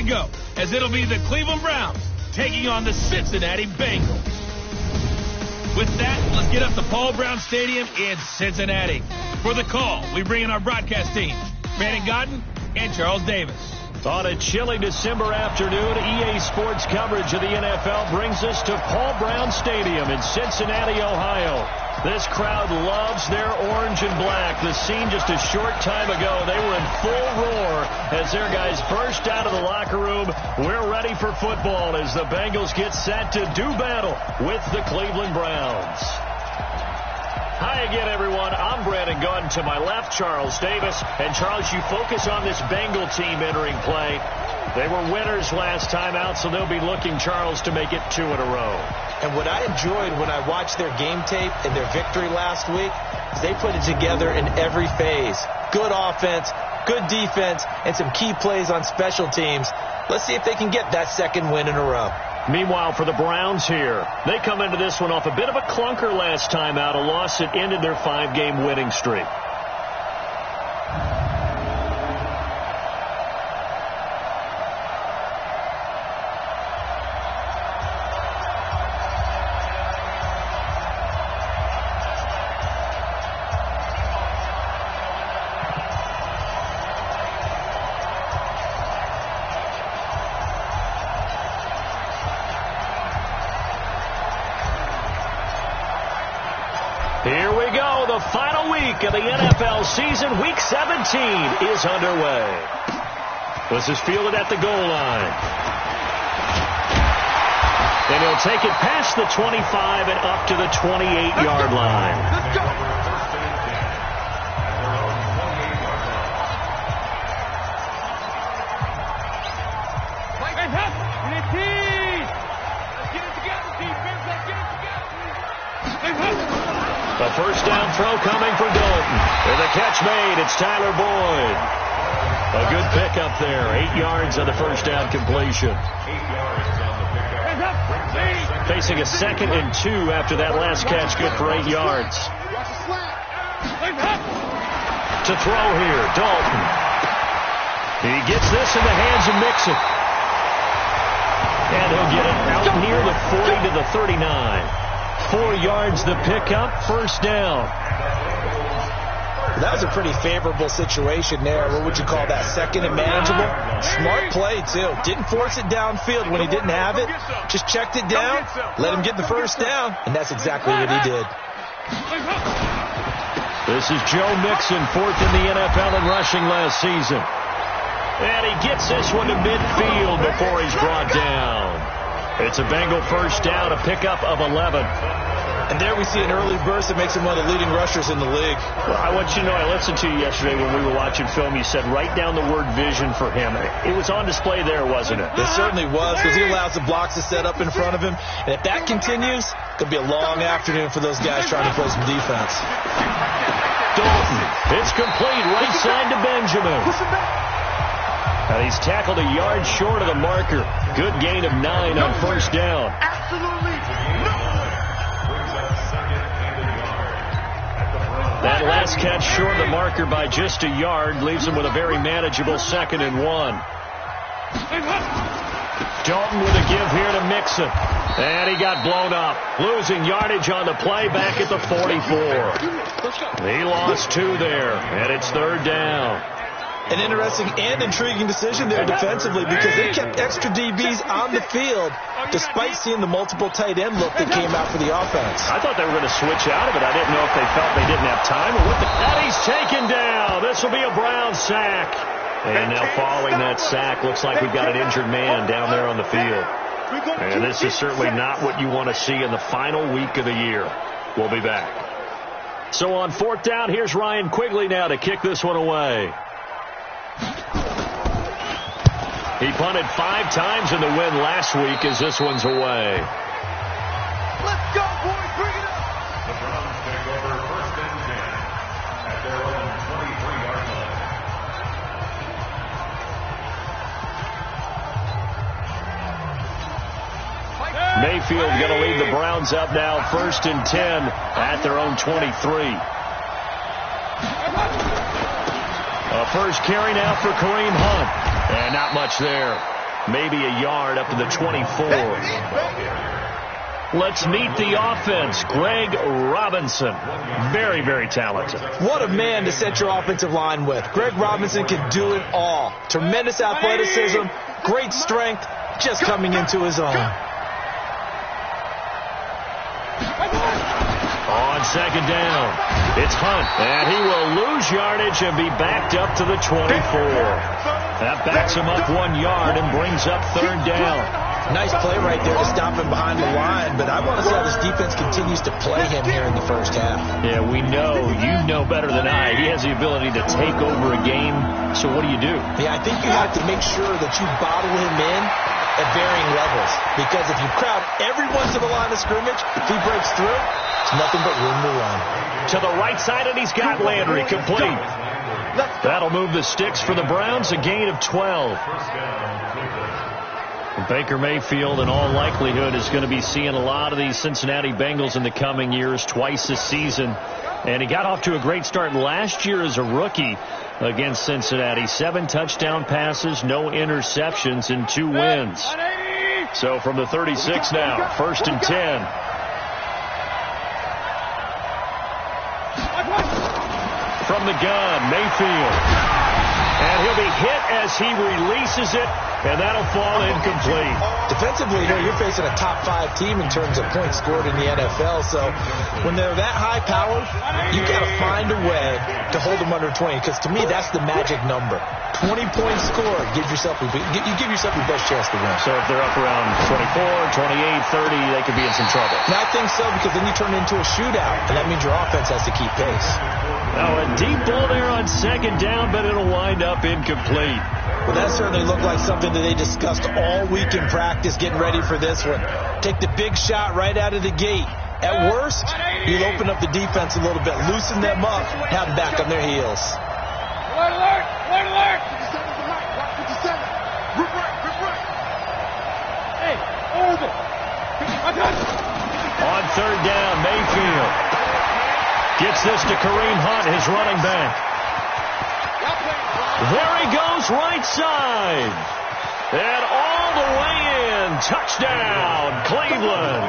to go, as it'll be the Cleveland Browns taking on the Cincinnati Bengals. With that, let's get up to Paul Brown Stadium in Cincinnati. For the call, we bring in our broadcast team, Brandon Godden and Charles Davis. On a chilly December afternoon, EA Sports coverage of the NFL brings us to Paul Brown Stadium in Cincinnati, Ohio. This crowd loves their orange and black. The scene just a short time ago, they were in full roar as their guys burst out of the locker room. We're ready for football as the Bengals get set to do battle with the Cleveland Browns. Hi again, everyone. I'm Brandon Gunn. To my left, Charles Davis. And Charles, you focus on this Bengal team entering play. They were winners last time out, so they'll be looking, Charles, to make it 2 in a row. And what I enjoyed when I watched their game tape and their victory last week is they put it together in every phase. Good offense, good defense, and some key plays on special teams. Let's see if they can get that second win in a row. Meanwhile, for the Browns here, they come into this one off a bit of a clunker last time out, a loss that ended their 5-game winning streak. Here we go. The final week of the NFL season. Week 17 is underway. This is fielded at the goal line. And he'll take it past the 25 and up to the 28-yard line. Let's go. A first down throw coming for Dalton. With a catch made, it's Tyler Boyd. A good pickup there. 8 yards on the first down completion. Facing a 2nd and 2 after that last catch, good for 8 yards. To throw here, Dalton. He gets this in the hands of Mixon. And he'll get it out near the 40 to the 39. 4 yards the pickup, first down. That was a pretty favorable situation there. What would you call that? Second and manageable? Smart play, too. Didn't force it downfield when he didn't have it. Just checked it down, let him get the first down, and that's exactly what he did. This is Joe Mixon, 4th in the NFL in rushing last season. And he gets this one to midfield before he's brought down. It's a Bengal first down, a pickup of 11. And there we see an early burst that makes him one of the leading rushers in the league. Well, I want you to know, I listened to you yesterday when we were watching film. You said write down the word vision for him. It was on display there, wasn't it? It certainly was, because he allows the blocks to set up in front of him. And if that continues, it's going to be a long afternoon for those guys trying to play some defense. Dalton, it's complete, right side to Benjamin. And he's tackled a yard short of the marker. Good gain of 9 on first down. Absolutely no. That last catch short of the marker by just a yard leaves him with a very manageable 2nd and 1. Dalton with a give here to Mixon. And he got blown up. Losing yardage on the play back at the 44. He lost 2 there, and it's 3rd down. An interesting and intriguing decision there defensively, because they kept extra DBs on the field despite seeing the multiple tight end look that came out for the offense. I thought they were going to switch out of it. I didn't know if they felt they didn't have time or what. And he's taken down. This will be a Brown sack. And now following that sack, looks like we've got an injured man down there on the field. And this is certainly not what you want to see in the final week of the year. We'll be back. So on 4th down, here's Ryan Quigley now to kick this one away. He punted 5 times in the win last week as this one's away. Let's go, boys. Bring it up. The Browns take over 1st and 10 at their own 23-yard line. Mayfield going to lead the Browns up now, 1st and 10 at their own 23. A first carry now for Kareem Hunt. And not much there. maybe a yard up to the 24. Let's meet the offense. Greg Robinson. Very, very talented. What a man to set your offensive line with. Greg Robinson can do it all. Tremendous athleticism, great strength, just coming into his own. On second down, it's Hunt, and he will lose yardage and be backed up to the 24. That backs him up 1 yard and brings up third down. Nice play right there to stop him behind the line, but I want to see how this defense continues to play him here in the first half. Yeah, we know, you know better than I, he has the ability to take over a game, so what do you do? Yeah, I think you have to make sure that you bottle him in at varying levels, because if you crowd everyone to the line of scrimmage, if he breaks through, it's nothing but room to run. To the right side, and he's got Landry complete. That'll move the sticks for the Browns, a gain of 12. Baker Mayfield, in all likelihood, is going to be seeing a lot of these Cincinnati Bengals in the coming years, twice this season. And he got off to a great start last year as a rookie against Cincinnati. 7 touchdown passes, no interceptions, and 2 wins. So from the 36 now, 1st and 10. From the gun, Mayfield. And he'll be hit as he releases it, and that'll fall incomplete. Defensively, here you're facing a top 5 team in terms of points scored in the NFL. So when they're that high powered, you got to find a way to hold them under 20. Because to me, that's the magic number. 20 points scored, you give yourself your best chance to win. So if they're up around 24, 28, 30, they could be in some trouble. And I think so, because then you turn it into a shootout, and that means your offense has to keep pace. Now a deep ball there on second down, but it'll wind up incomplete. Well, that certainly looked like something that they discussed all week in practice, getting ready for this one. Take the big shot right out of the gate. At worst, you'll open up the defense a little bit, loosen them up, have them back on their heels. Alert, alert, alert, alert. 57. Rip right. Hey, over. On third down, Mayfield gets this to Kareem Hunt, his running back. There he goes, right side. And all the way in. Touchdown, Cleveland.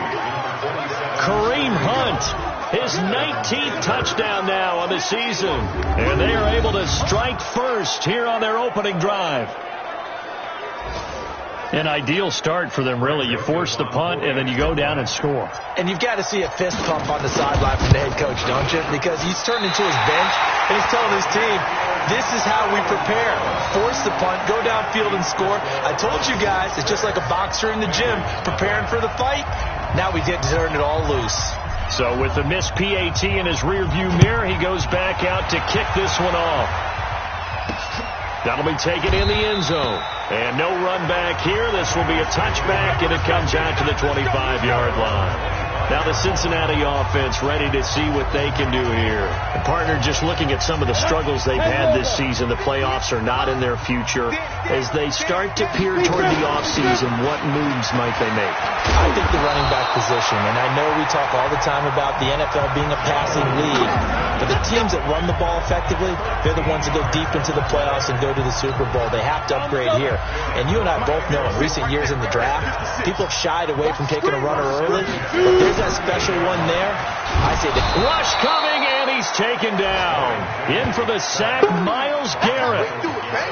Kareem Hunt, his 19th touchdown now on the season. And they are able to strike first here on their opening drive. An ideal start for them, really. You force the punt, and then you go down and score. And you've got to see a fist pump on the sideline from the head coach, don't you? Because he's turned into his bench, and he's telling his team, this is how we prepare. Force the punt, go downfield and score. I told you guys, it's just like a boxer in the gym preparing for the fight. Now we get to turn it all loose. So with the missed PAT in his rearview mirror, he goes back out to kick this one off. That'll be taken in the end zone. And no run back here. This will be a touchback, and it comes out to the 25-yard line. Now the Cincinnati offense ready to see what they can do here. And partner, just looking at some of the struggles they've had this season, the playoffs are not in their future. As they start to peer toward the offseason, what moves might they make? I think the running back position, and I know we talk all the time about the NFL being a passing league, but the teams that run the ball effectively, they're the ones that go deep into the playoffs and go to the Super Bowl. They have to upgrade here. And you and I both know in recent years in the draft, people have shied away from taking a runner early, but there's that special one there. I say the rush coming, and he's taken down. In for the sack, Myles Garrett.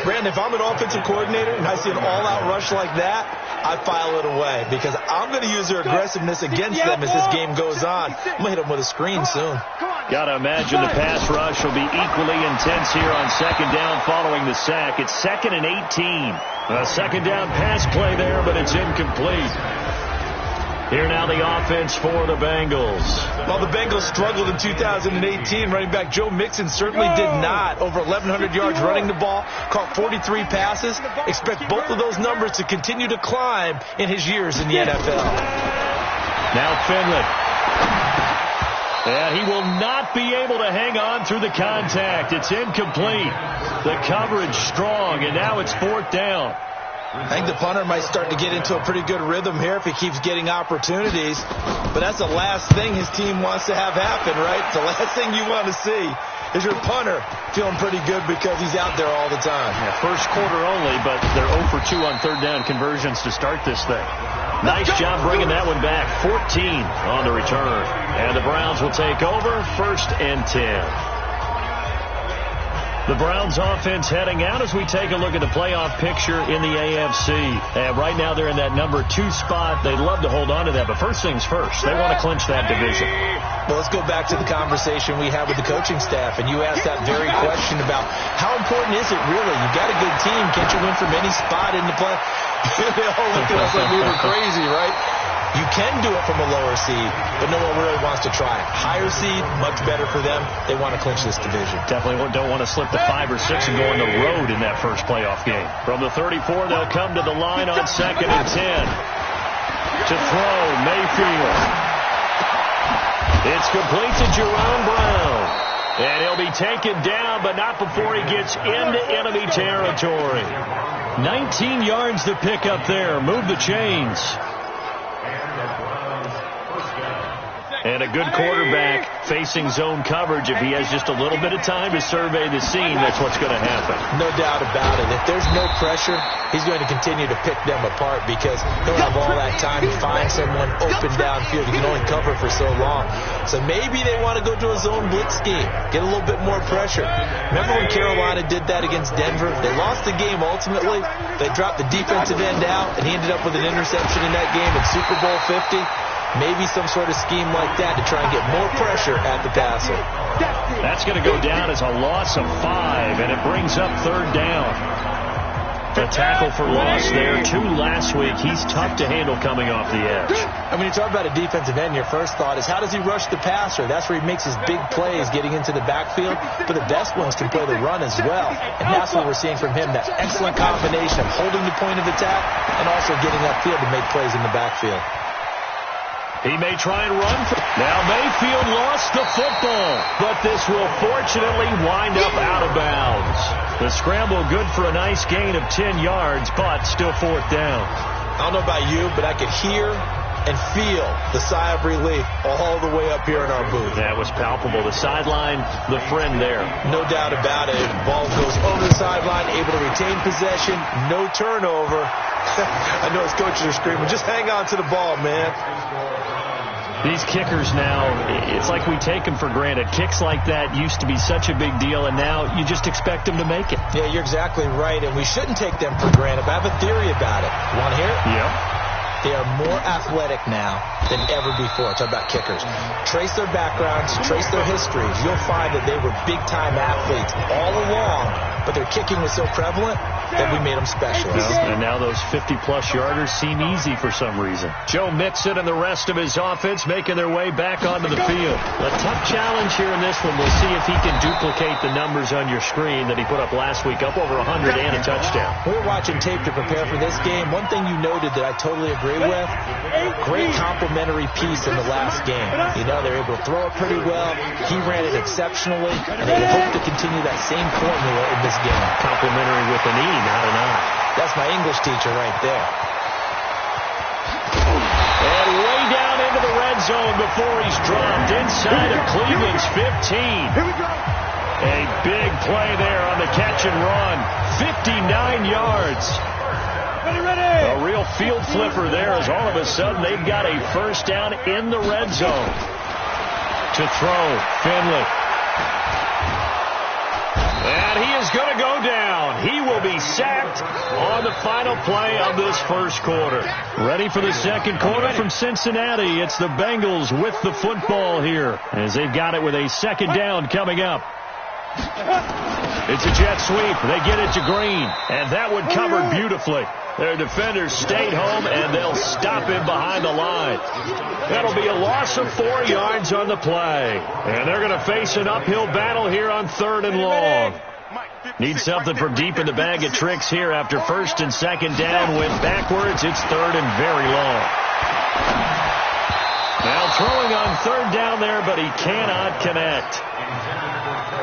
Brandon, if I'm an offensive coordinator and I see an all-out rush like that, I file it away because I'm going to use their aggressiveness against them as this game goes on. I'm going to hit them with a screen soon. Got to imagine the pass rush will be equally intense here on second down following the sack. It's 2nd and 18. A second down pass play there, but it's incomplete. Here now the offense for the Bengals. Well, the Bengals struggled in 2018. Running back Joe Mixon certainly did not. Over 1,100 yards running the ball, caught 43 passes. Expect both of those numbers to continue to climb in his years in the NFL. Now Finley. And he will not be able to hang on through the contact. It's incomplete. The coverage strong, and now it's 4th down. I think the punter might start to get into a pretty good rhythm here if he keeps getting opportunities. But that's the last thing his team wants to have happen, right? It's the last thing you want to see. is your punter feeling pretty good because he's out there all the time. Yeah, first quarter only, but they're 0 for 2 on third down conversions to start this thing. Nice job bringing that one back. 14 on the return. And the Browns will take over, 1st and 10. The Browns offense heading out as we take a look at the playoff picture in the AFC. And right now they're in that number 2 spot. They'd love to hold on to that, but first things first, they want to clinch that division. Well, let's go back to the conversation we had with the coaching staff, and you asked that very question about how important is it really? You've got a good team. Can't you win from any spot in the play? They all looked at us like we were crazy, right? You can do it from a lower seed, but no one really wants to try it. Higher seed, much better for them. They want to clinch this division. Definitely don't want to slip to 5 or 6 and go on the road in that first playoff game. From the 34, they'll come to the line on 2nd and 10. To throw, Mayfield. It's complete to Jerome Brown. And he'll be taken down, but not before he gets into enemy territory. 19 yards to pick up there. Move the chains. And a good quarterback facing zone coverage. If he has just a little bit of time to survey the scene, that's what's going to happen. No doubt about it. If there's no pressure, he's going to continue to pick them apart because he'll have all that time to find someone open downfield. You can only cover for so long. So maybe they want to go to a zone blitz scheme, get a little bit more pressure. Remember when Carolina did that against Denver? They lost the game ultimately. They dropped the defensive end out, and he ended up with an interception in that game in Super Bowl 50. Maybe some sort of scheme like that to try and get more pressure at the passer. That's going to go down as a loss of 5, and it brings up 3rd down. A tackle for loss there. 2 last week. He's tough to handle coming off the edge. And when you talk about a defensive end, your first thought is how does he rush the passer? That's where he makes his big plays getting into the backfield. But the best ones can play the run as well. And that's what we're seeing from him, that excellent combination of holding the point of attack and also getting upfield to make plays in the backfield. He may try and run. Now Mayfield lost the football, but this will fortunately wind up out of bounds. The scramble good for a nice gain of 10 yards, but still 4th down. I don't know about you, but I could hear and feel the sigh of relief all the way up here in our booth. That was palpable. The sideline, the friend there. No doubt about it. The ball goes over the sideline, able to retain possession, no turnover. I know his coaches are screaming, just hang on to the ball, man. These kickers now, it's like we take them for granted. Kicks like that used to be such a big deal, and now you just expect them to make it. Yeah, you're exactly right, and we shouldn't take them for granted. But I have a theory about it. You want to hear it? Yep. They are more athletic now than ever before. Talk about kickers. Trace their backgrounds, trace their histories. You'll find that they were big-time athletes all along, but their kicking was so prevalent that we made them specialists. Well, and now those 50-plus yarders seem easy for some reason. Joe Mixon and the rest of his offense making their way back onto the field. A tough challenge here in this one. We'll see if he can duplicate the numbers on your screen that he put up last week, up over 100 and a touchdown. We were watching tape to prepare for this game. One thing you noted that I totally agree with, great complementary piece in the last game. You know, they're able to throw it pretty well. He ran it exceptionally, and they hope to continue that same formula in this game. Complimentary with an E, not an I. That's my English teacher right there. And way down into the red zone before he's dropped inside of Cleveland's 15. Here we go. A big play there on the catch and run. 59 yards. Ready. A real field flipper there as all of a sudden they've got a first down in the red zone. To throw, Finley. And he is going to go down. He will be sacked on the final play of this first quarter. Ready for the second quarter from Cincinnati. It's the Bengals with the football here as they've got it with a 2nd down coming up. It's a jet sweep. They get it to Green, and that one covered beautifully. Their defenders stayed home, and they'll stop him behind the line. That'll be a loss of 4 yards on the play. And they're going to face an uphill battle here on 3rd and long. Need something from deep in the bag of tricks here after 1st and 2nd down. Went backwards. It's 3rd and very long. Now throwing on 3rd down there, but he cannot connect.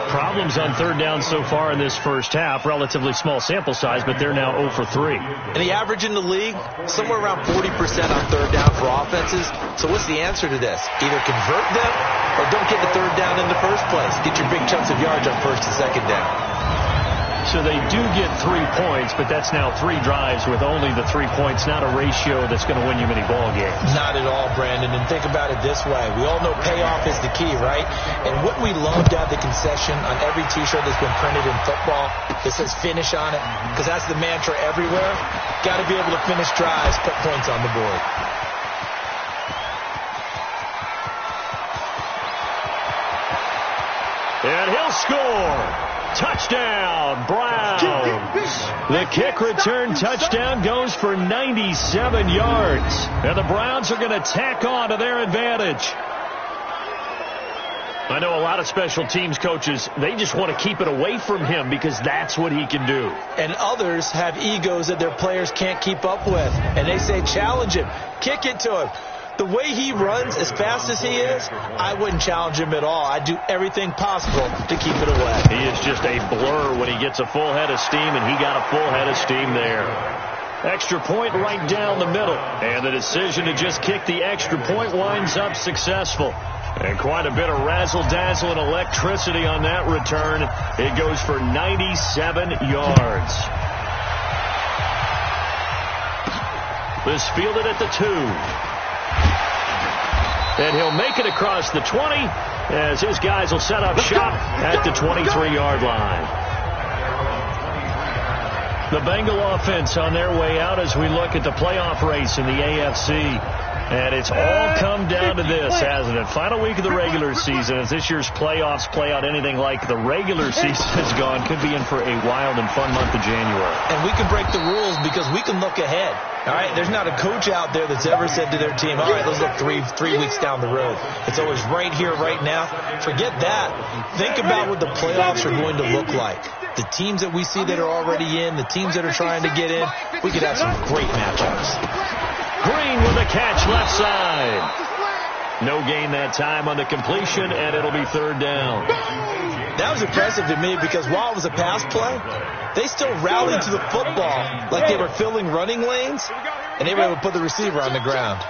problems on third down so far in this first half. Relatively small sample size, but they're now 0 for 3. And the average in the league, somewhere around 40% on third down for offenses. So what's the answer to this? Either convert them or don't get the third down in the first place. Get your big chunks of yards on first and second down. So they do get 3 points, but that's now 3 drives with only the 3 points, not a ratio that's going to win you many ball games. Not at all, Brandon. And think about it this way. We all know payoff is the key, right? And wouldn't we love to have the concession on every T-shirt that's been printed in football that says finish on it? Because that's the mantra everywhere. Got to be able to finish drives, put points on the board. And he'll score. Touchdown, Browns. The kick return touchdown goes for 97 yards. And the Browns are going to tack on to their advantage. I know a lot of special teams coaches, they just want to keep it away from him because that's what he can do. And others have egos that their players can't keep up with. And they say, challenge him, kick it to him. The way he runs, as fast as he is, I wouldn't challenge him at all. I'd do everything possible to keep it away. He is just a blur when he gets a full head of steam, and he got a full head of steam there. Extra point right down the middle. And the decision to just kick the extra point winds up successful. And quite a bit of razzle-dazzle and electricity on that return. It goes for 97 yards. This fielded at the 2. And he'll make it across the 20 as his guys will set up shop at the 23-yard line. The Bengal offense on their way out as we look at the playoff race in the AFC. And it's all come down to this, hasn't it? Final week of the regular season. As this year's playoffs play out anything like the regular season has gone, could be in for a wild and fun month of January. And we can break the rules because we can look ahead. All right, there's not a coach out there that's ever said to their team, all right, let's look three weeks down the road. It's always right here, right now. Forget that. Think about what the playoffs are going to look like. The teams that we see that are already in, the teams that are trying to get in, we could have some great matchups. Green with a catch left side. No gain that time on the completion, and it'll be third down. That was impressive to me because while it was a pass play, they still rallied to the football like they were filling running lanes, and they were able to put the receiver on the ground.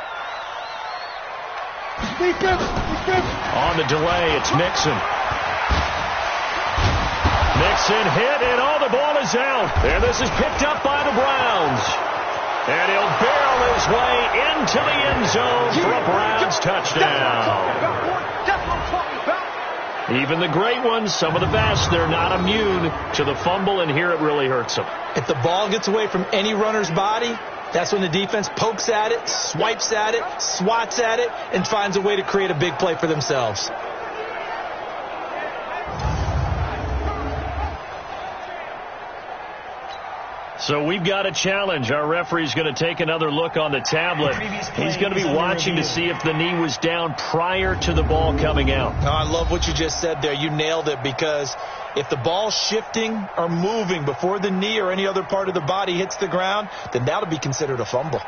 On the delay, it's Mixon. Mixon hit, and the ball is out. And this is picked up by the Browns. And he'll barrel his way into the end zone for a Browns touchdown. Even the great ones, some of the best, they're not immune to the fumble, and here it really hurts them. If the ball gets away from any runner's body, that's when the defense pokes at it, swipes at it, swats at it, and finds a way to create a big play for themselves. So we've got a challenge. Our referee's going to take another look on the tablet. He's going to be watching to see if the knee was down prior to the ball coming out. Oh, I love what you just said there. You nailed it, because if the ball's shifting or moving before the knee or any other part of the body hits the ground, then that'll be considered a fumble.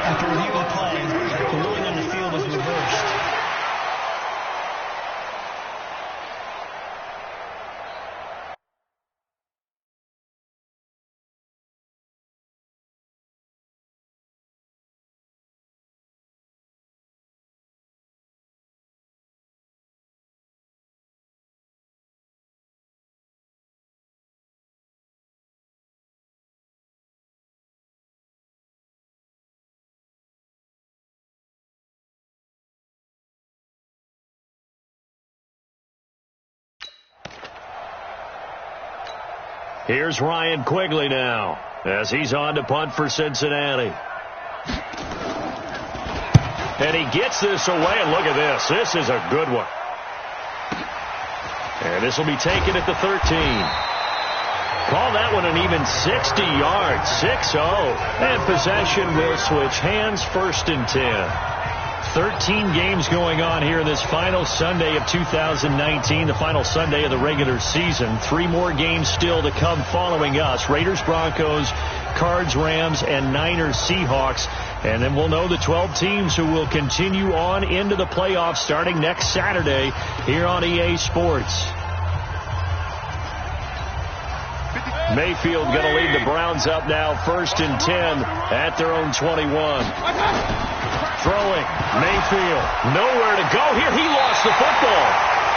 After reviewing the play, the ruling on the field was reversed. Here's Ryan Quigley now as he's on to punt for Cincinnati. And he gets this away, and look at this. This is a good one. And this will be taken at the 13. Call that one an even 60 yards, 6-0. And possession will switch hands, 1st and 10. 13 games going on here this final Sunday of 2019, the final Sunday of the regular season. 3 more games still to come following us. Raiders, Broncos, Cards, Rams, and Niners, Seahawks. And then we'll know the 12 teams who will continue on into the playoffs starting next Saturday here on EA Sports. Mayfield going to lead the Browns up now, 1st and 10 at their own 21. Throwing, Mayfield, nowhere to go here. He lost the football,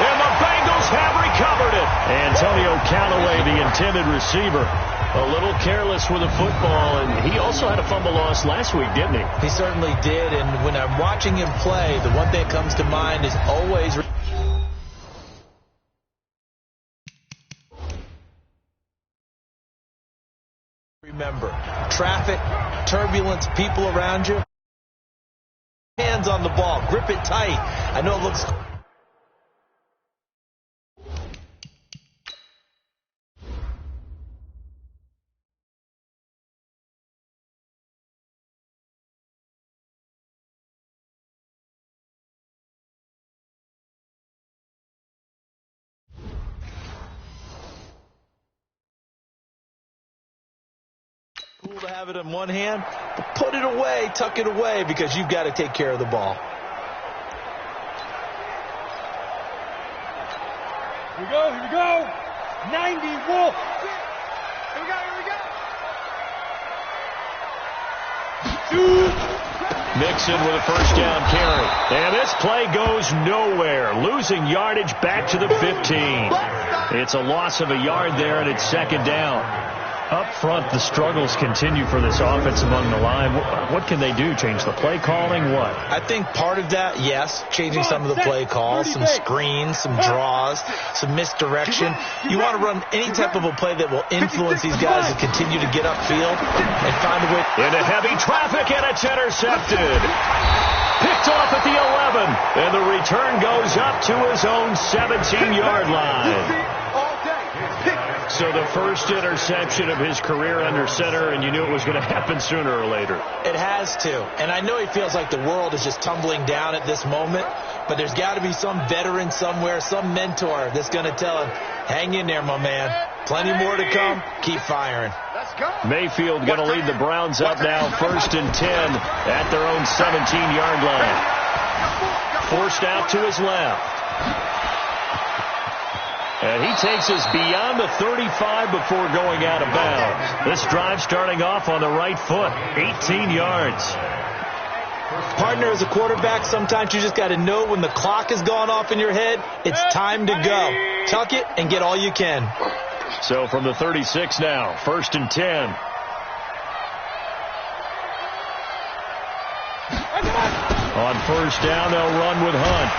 and the Bengals have recovered it. Antonio Callaway, the intended receiver, a little careless with the football, and he also had a fumble loss last week, didn't he? He certainly did, and when I'm watching him play, the one thing that comes to mind is always... remember, traffic, turbulence, people around you. Hands on the ball. Grip it tight. I know it looks... cool to have it in one hand, but put it away, tuck it away, because you've got to take care of the ball. Here we go, here we go. 90 Wolf. Here we go. Mixon with a first down carry. And this play goes nowhere. Losing yardage back to the 15. It's a loss of a yard there, and it's 2nd down. Up front, the struggles continue for this offense among the line. What can they do? Change the play calling? What? I think part of that, yes, changing some of the play calls, some screens, some draws, some misdirection. You want to run any type of a play that will influence these guys to continue to get upfield and find a way. Into heavy traffic, and it's intercepted. Picked off at the 11, and the return goes up to his own 17-yard line. So the first interception of his career under center, and you knew it was going to happen sooner or later. It has to. And I know he feels like the world is just tumbling down at this moment, but there's got to be some veteran somewhere, some mentor that's going to tell him, hang in there, my man. Plenty more to come. Keep firing. Mayfield going to lead the Browns up now, 1st and 10 at their own 17-yard line. Forced out to his left. And he takes us beyond the 35 before going out of bounds. This drive starting off on the right foot, 18 yards. Partner, as a quarterback, sometimes you just got to know when the clock has gone off in your head, it's time to go. Tuck it and get all you can. So from the 36 now, 1st and 10. On 1st down, they'll run with Hunt.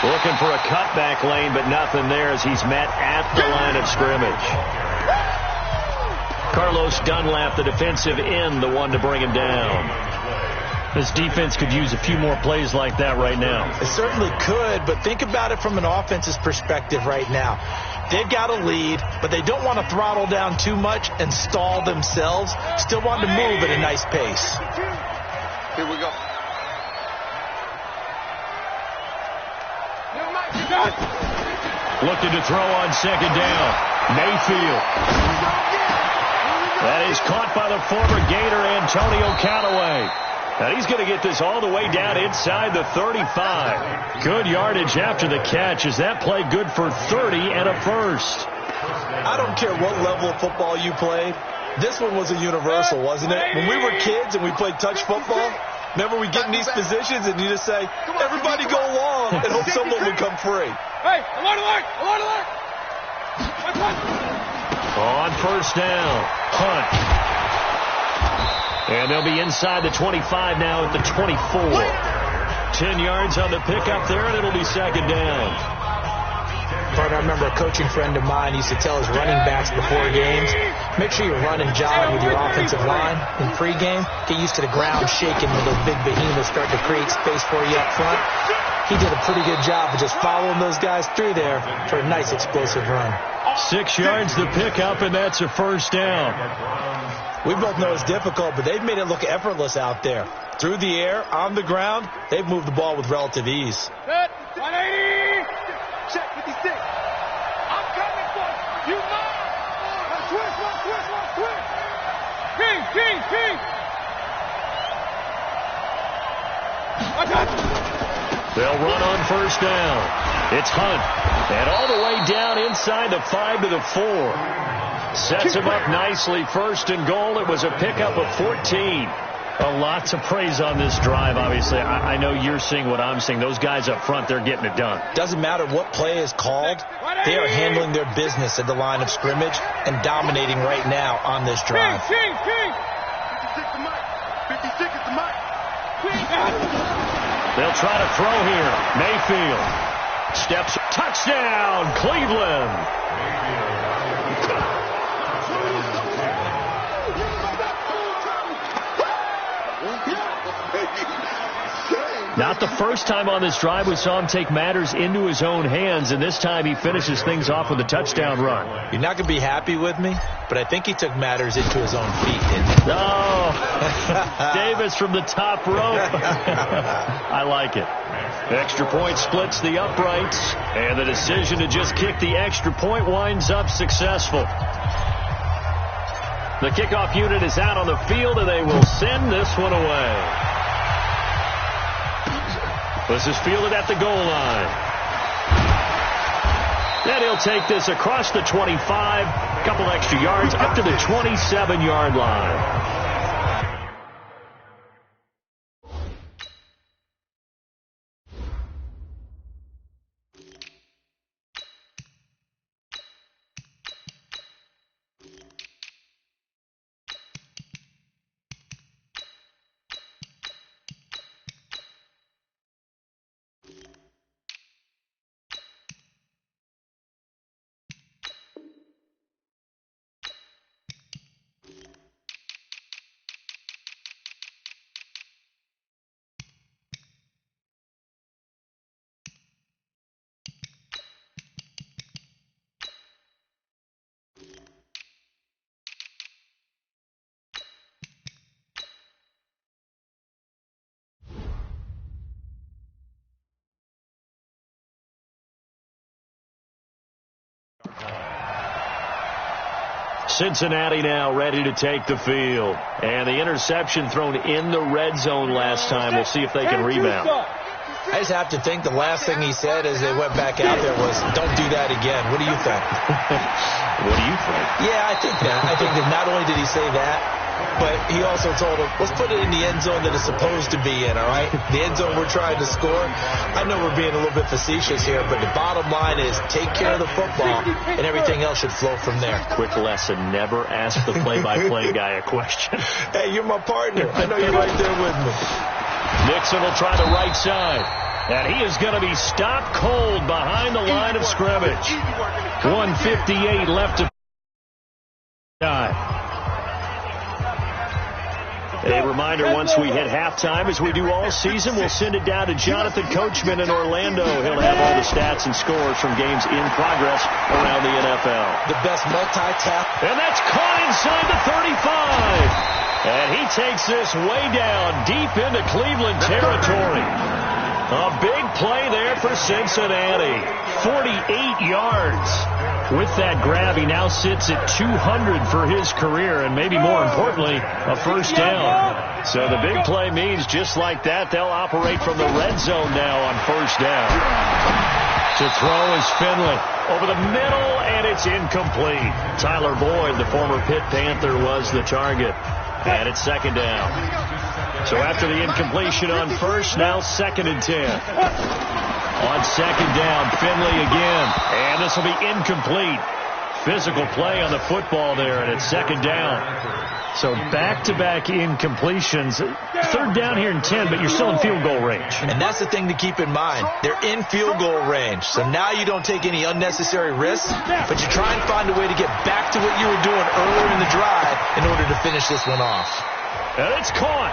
Looking for a cutback lane, but nothing there as he's met at the line of scrimmage. Carlos Dunlap, the defensive end, the one to bring him down. This defense could use a few more plays like that right now. It certainly could, but think about it from an offense's perspective right now. They've got a lead, but they don't want to throttle down too much and stall themselves. Still want to move at a nice pace. Here we go. Looking to throw on 2nd down. Mayfield. That is caught by the former Gator, Antonio Callaway. Now he's going to get this all the way down inside the 35. Good yardage after the catch. Is that play good for 30 and a first? I don't care what level of football you played. This one was a universal, wasn't it? When we were kids and we played touch football, remember we get in these positions and you just say, everybody go long and hope someone would come free. Hey, alert, alert, alert, alert. On 1st down, Hunt. And they'll be inside the 25 now at the 24. 10 yards on the pickup there, and it'll be 2nd down. But I remember a coaching friend of mine used to tell his running backs before games, make sure you run and jog with your offensive line in pregame. Get used to the ground shaking when those big behemoths start to create space for you up front. He did a pretty good job of just following those guys through there for a nice explosive run. 6 yards to pick up, and that's a first down. We both know it's difficult, but they've made it look effortless out there. Through the air, on the ground, they've moved the ball with relative ease. Set. 180. Check 56. I'm coming for you. Twist. King. They'll run on first down. It's Hunt. And all the way down inside the 5 to the 4. Sets him up nicely. First and goal. It was a pickup of 14. Lots of praise on this drive, obviously. I know you're seeing what I'm seeing. Those guys up front, they're getting it done. Doesn't matter what play is called. They are handling their business at the line of scrimmage and dominating right now on this drive. King. 56 is the mic. They'll try to throw here. Mayfield steps. Touchdown, Cleveland. Not the first time on this drive we saw him take matters into his own hands, and this time he finishes things off with a touchdown run. You're not going to be happy with me, but I think he took matters into his own feet, didn't he? Oh, Davis from the top rope. I like it. Extra point splits the uprights, and the decision to just kick the extra point winds up successful. The kickoff unit is out on the field, and they will send this one away. This is fielded at the goal line. And he'll take this across the 25, a couple extra yards, up to the 27-yard line. Cincinnati now ready to take the field. And the interception thrown in the red zone last time. We'll see if they can rebound. I just have to think the last thing he said as they went back out there was, don't do that again. What do you think? What do you think? Yeah, I think that. I think that not only did he say that, but he also told him, let's put it in the end zone that it's supposed to be in, all right? The end zone we're trying to score. I know we're being a little bit facetious here, but the bottom line is take care of the football, and everything else should flow from there. Quick lesson, never ask the play-by-play guy a question. Hey, you're my partner. I know you're right there with me. Nixon will try the right side. And he is going to be stopped cold behind the line of scrimmage. 1:58 left to die. A reminder, once we hit halftime, as we do all season, we'll send it down to Jonathan Coachman in Orlando. He'll have all the stats and scores from games in progress around the NFL. The best multi-tap. And that's caught inside the 35. And he takes this way down deep into Cleveland territory. A big play there for Cincinnati. 48 yards. With that grab, he now sits at 200 for his career, and maybe more importantly, a first down. So the big play means just like that, they'll operate from the red zone now on first down. To throw is Finley. Over the middle, and it's incomplete. Tyler Boyd, the former Pitt Panther, was the target. And it's second down. So after the incompletion on first, now 2nd and 10. On second down, Finley again. And this will be incomplete. Physical play on the football there, and it's second down. So back-to-back incompletions. Third down here in 10, but you're still in field goal range. And that's the thing to keep in mind. They're in field goal range. So now you don't take any unnecessary risks, but you try and find a way to get back to what you were doing earlier in the drive in order to finish this one off. And it's caught.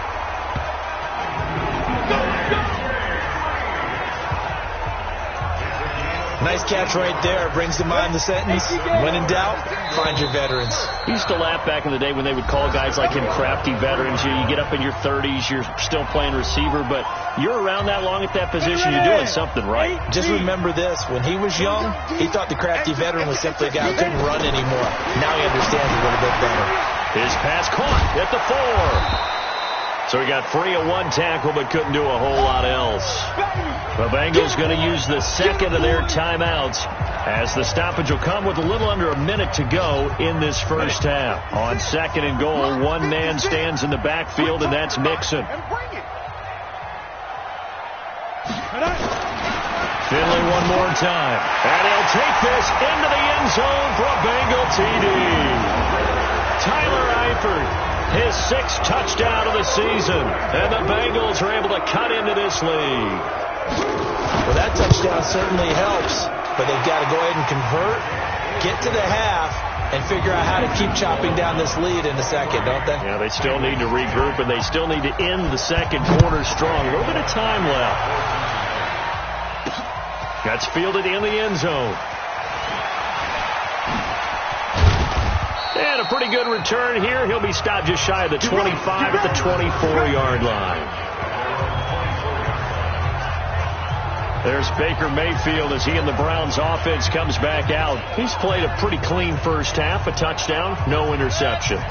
Nice catch right there. Brings to mind the sentence, when in doubt, find your veterans. We used to laugh back in the day when they would call guys like him crafty veterans. You get up in your 30s, you're still playing receiver, but you're around that long at that position, you're doing something right. Just remember this. When he was young, he thought the crafty veteran was simply a guy who couldn't run anymore. Now he understands a little bit better. His pass caught at the 4. So he got free of one tackle but couldn't do a whole lot else. The Bengals going to use the second of their timeouts as the stoppage will come with a little under a minute to go in this first half. On second and goal, one man stands in the backfield, and that's Mixon. Finley one more time. And he'll take this into the end zone for a Bengal TD. Tyler Eifert, his 6th touchdown of the season. And the Bengals are able to cut into this lead. Well, that touchdown certainly helps, but they've got to go ahead and convert, get to the half, and figure out how to keep chopping down this lead in the second, don't they? Yeah, they still need to regroup, and they still need to end the second quarter strong. A little bit of time left. That's fielded in the end zone. And a pretty good return here. He'll be stopped just shy of the 25 at the 24-yard line. There's Baker Mayfield as he and the Browns offense comes back out. He's played a pretty clean first half, a touchdown, no interceptions.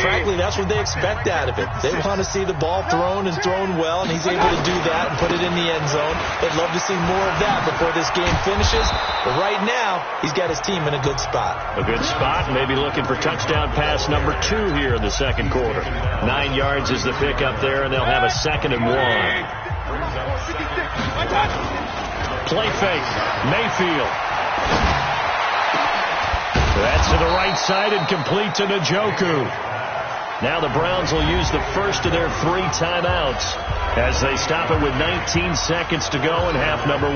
Frankly, that's what they expect out of it. They want to see the ball thrown and thrown well, and he's able to do that and put it in the end zone. They'd love to see more of that before this game finishes. But right now, he's got his team in a good spot. A good spot, maybe looking for touchdown pass number 2 here in the second quarter. 9 yards is the pickup there, and they'll have a 2nd and 1. Play fake. Mayfield. That's to the right side and complete to Njoku. Now the Browns will use the first of their 3 timeouts as they stop it with 19 seconds to go in half number 1.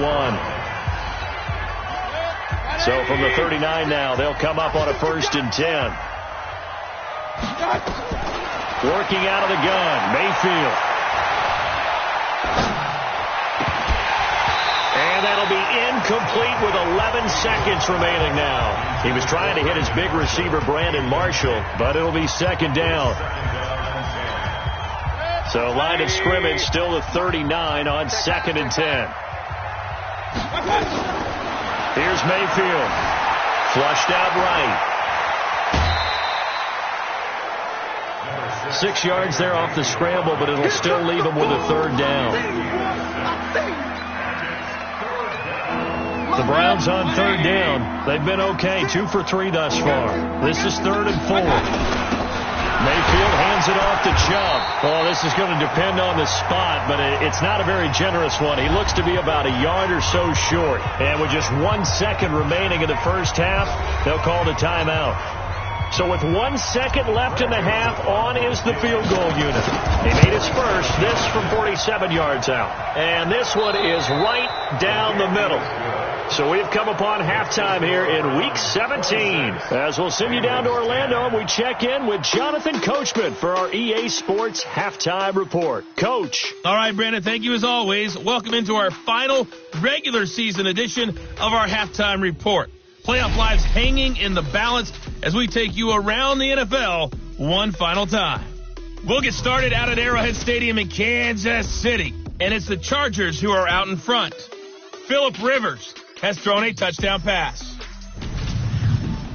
So from the 39 now, they'll come up on a 1st and 10. Working out of the gun, Mayfield. And that'll be incomplete with 11 seconds remaining now. He was trying to hit his big receiver, Brandon Marshall, but it'll be 2nd down. So line of scrimmage still the 39 on 2nd and 10. Here's Mayfield. Flushed out right. 6 yards there off the scramble, but it'll still leave him with a 3rd down. The Browns on 3rd down. They've been okay. 2 for 3 thus far. This is 3rd and 4. Mayfield hands it off to Chubb. Oh, this is going to depend on the spot, but it's not a very generous one. He looks to be about a yard or so short. And with just 1 second remaining in the first half, they'll call the timeout. So with 1 second left in the half, on is the field goal unit. He made his first, this from 47 yards out. And this one is right down the middle. So we've come upon halftime here in Week 17. As we'll send you down to Orlando, and we check in with Jonathan Coachman for our EA Sports Halftime Report. Coach. All right, Brandon, thank you as always. Welcome into our final regular season edition of our Halftime Report. Playoff lives hanging in the balance as we take you around the NFL one final time. We'll get started out at Arrowhead Stadium in Kansas City, and it's the Chargers who are out in front. Phillip Rivers has thrown a touchdown pass.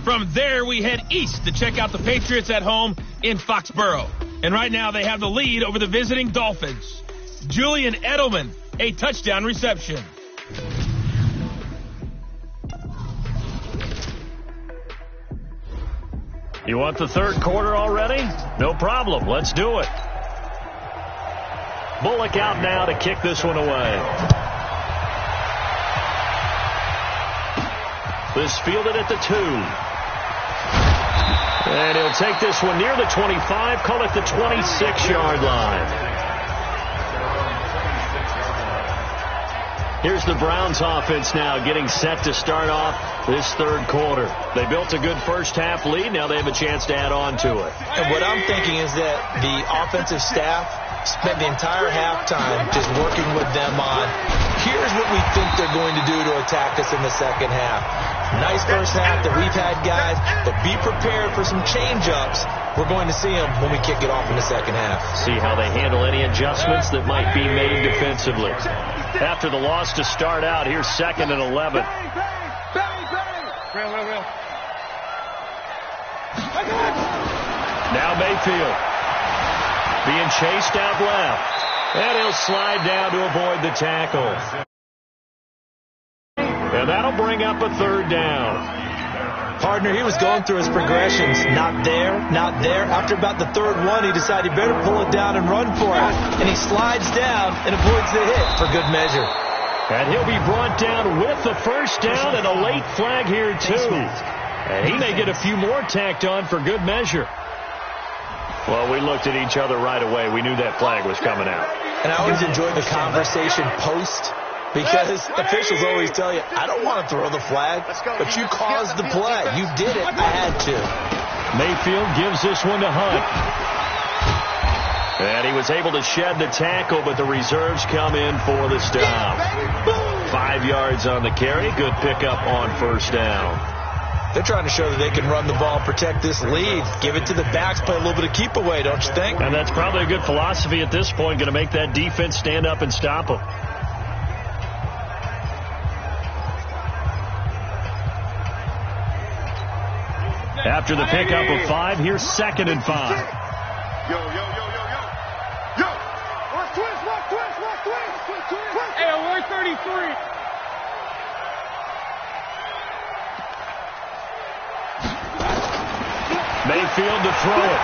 From there, we head east to check out the Patriots at home in Foxborough. And right now, they have the lead over the visiting Dolphins. Julian Edelman, a touchdown reception. You want the 3rd quarter already? No problem. Let's do it. Bullock out now to kick this one away. This fielded at the 2. And he'll take this one near the 25, call it the 26-yard line. Here's the Browns offense now getting set to start off this 3rd quarter. They built a good first half lead. Now they have a chance to add on to it. And what I'm thinking is that the offensive staff spent the entire halftime just working with them on, here's what we think they're going to do to attack us in the second half. Nice first half that we've had, guys, but be prepared for some change-ups. We're going to see them when we kick it off in the second half. See how they handle any adjustments that might be made defensively. After the loss to start out, here's 2nd and 11. Now Mayfield being chased out left, and he'll slide down to avoid the tackle. And that'll bring up a 3rd down. Partner, he was going through his progressions. Not there, not there. After about the 3rd one, he decided he better pull it down and run for it. And he slides down and avoids the hit for good measure. And he'll be brought down with the 1st down and a late flag here, too. And he may get a few more tacked on for good measure. Well, we looked at each other right away. We knew that flag was coming out. And I always enjoy the conversation post, because officials always tell you, I don't want to throw the flag, but you caused the play. You did it. I had to. Mayfield gives this one to Hunt. And he was able to shed the tackle, but the reserves come in for the stop. 5 yards on the carry. Good pickup on 1st down. They're trying to show that they can run the ball and protect this lead. Give it to the backs, play a little bit of keep away, don't you think? And that's probably a good philosophy at this point, going to make that defense stand up and stop them. After the pickup of 5, here's 2nd and 5. Yo. Watch twist. Hey, alert 33. Mayfield to throw it.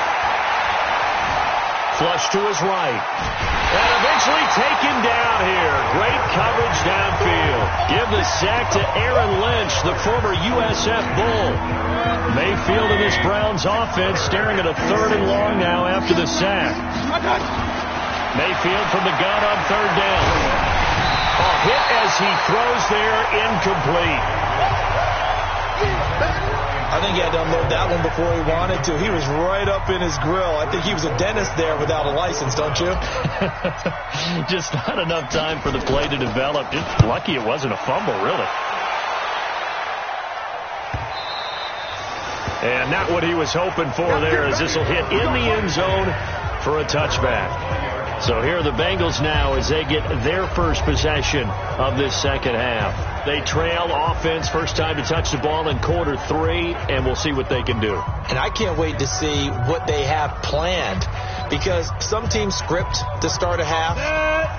Flush to his right. And eventually taken down here. Great coverage downfield. Give the sack to Aaron Lynch, the former USF Bull. Mayfield in this Browns offense staring at a 3rd and long now after the sack. Mayfield from the gun on 3rd down. A hit as he throws there, incomplete. I think he had to unload that one before he wanted to. He was right up in his grill. I think he was a dentist there without a license, don't you? Just not enough time for the play to develop. Just lucky it wasn't a fumble, really. And not what he was hoping for there, as this will hit in the end zone for a touchback. So here are the Bengals now as they get their first possession of this second half. They trail offense, first time to touch the ball in quarter 3, and we'll see what they can do. And I can't wait to see what they have planned, because some teams script to start a half.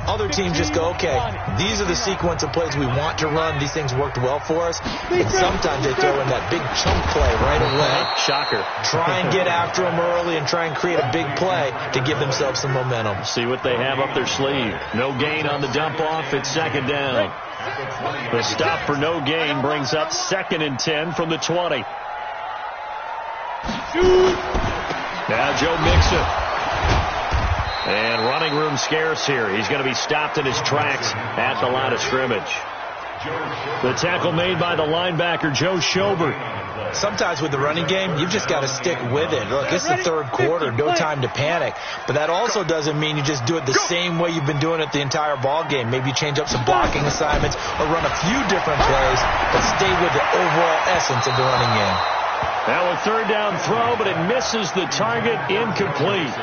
Other teams just go, okay, these are the sequence of plays we want to run. These things worked well for us. And sometimes they throw in that big chunk play right away. Shocker. Try and get after them early and try and create a big play to give themselves some momentum. See what they have up their sleeve. No gain on the dump off. It's 2nd down. The stop for no gain brings up 2nd and 10 from the 20. Now Joe Mixon. And running room scarce here. He's going to be stopped in his tracks at the line of scrimmage. The tackle made by the linebacker, Joe Schobert. Sometimes with the running game, you've just got to stick with it. Look, it's the 3rd quarter, no time to panic. But that also doesn't mean you just do it the same way you've been doing it the entire ball game. Maybe change up some blocking assignments or run a few different plays, but stay with the overall essence of the running game. Now a 3rd down throw, but it misses the target, incomplete.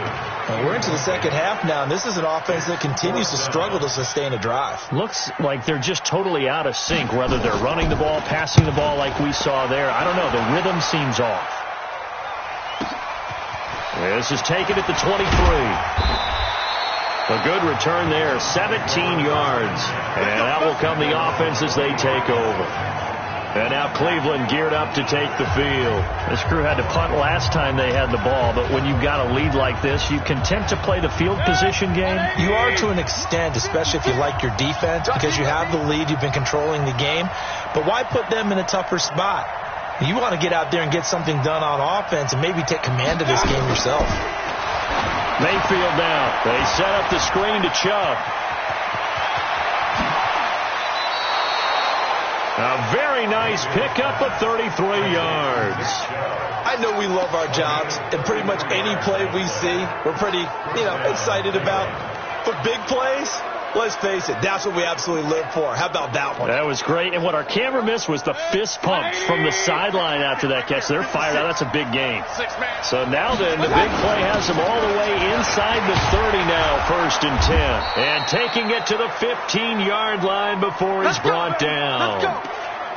Well, we're into the second half now, and this is an offense that continues to struggle to sustain a drive. Looks like they're just totally out of sync, whether they're running the ball, passing the ball like we saw there. I don't know. The rhythm seems off. This is taken at the 23. A good return there, 17 yards. And that will come the offense as they take over. And now Cleveland geared up to take the field. This crew had to punt last time they had the ball, but when you've got a lead like this, you content to play the field position game? You are to an extent, especially if you like your defense, because you have the lead, you've been controlling the game. But why put them in a tougher spot? You want to get out there and get something done on offense and maybe take command of this game yourself. Mayfield now. They set up the screen to Chubb. A very nice pickup of 33 yards. I know we love our jobs, and pretty much any play we see, we're pretty, excited about. But big plays, let's face it, that's what we absolutely live for. How about that one? That was great. And what our camera missed was the fist pump from the sideline after that catch. They're fired out. That's a big gain. So now then, the big play has them all the way inside the 30 now, 1st and 10. And taking it to the 15-yard line before he's brought down.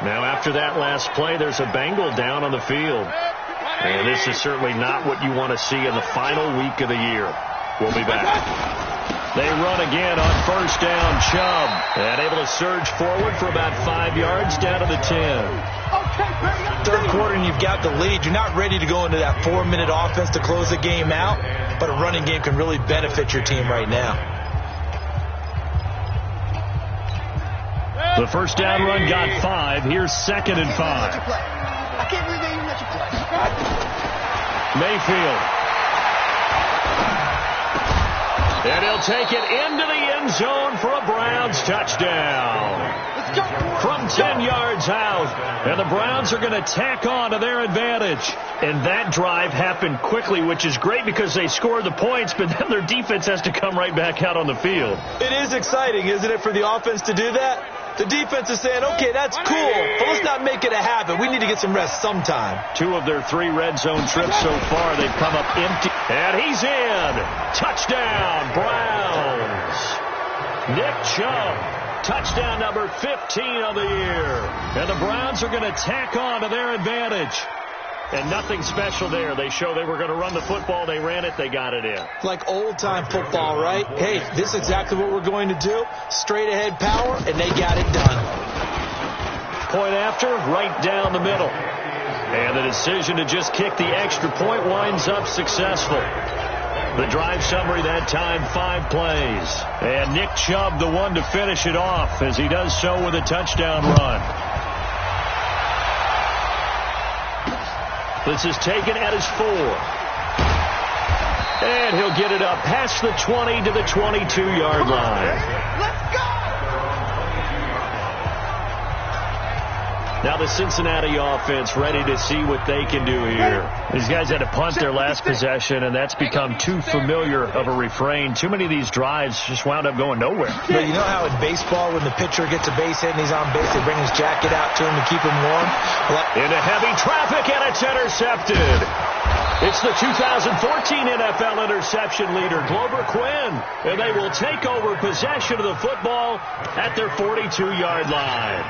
Now after that last play, there's a Bengal down on the field. And this is certainly not what you want to see in the final week of the year. We'll be back. They run again on 1st down. Chubb, and able to surge forward for about 5 yards down to the 10. Third quarter, and you've got the lead. You're not ready to go into that 4-minute offense to close the game out, but a running game can really benefit your team right now. The 1st down run got 5. Here's 2nd and 5. I can't believe they even let you play. Mayfield. And he'll take it into the end zone for a Browns touchdown. From 10 yards out. And the Browns are going to tack on to their advantage. And that drive happened quickly, which is great because they scored the points, but then their defense has to come right back out on the field. It is exciting, isn't it, for the offense to do that? The defense is saying, okay, that's cool, but let's not make it a habit. We need to get some rest sometime. 2 of their 3 red zone trips so far, they've come up empty. And he's in. Touchdown, Browns. Nick Chubb, touchdown number 15 of the year. And the Browns are going to tack on to their advantage. And nothing special there. They show they were going to run the football. They ran it. They got it in. Like old-time football, right? Hey, this is exactly what we're going to do. Straight-ahead power, and they got it done. Point after, right down the middle. And the decision to just kick the extra point winds up successful. The drive summary that time, 5 plays. And Nick Chubb, the one to finish it off, as he does so with a touchdown run. This is taken at his 4. And he'll get it up past the 20 to the 22-yard line. Let's go! Now the Cincinnati offense ready to see what they can do here. These guys had to punt their last possession, and that's become too familiar of a refrain. Too many of these drives just wound up going nowhere. But you know how in baseball, when the pitcher gets a base hit and he's on base, they bring his jacket out to him to keep him warm? Into heavy traffic, and it's intercepted. It's the 2014 NFL interception leader, Glover Quinn, and they will take over possession of the football at their 42-yard line.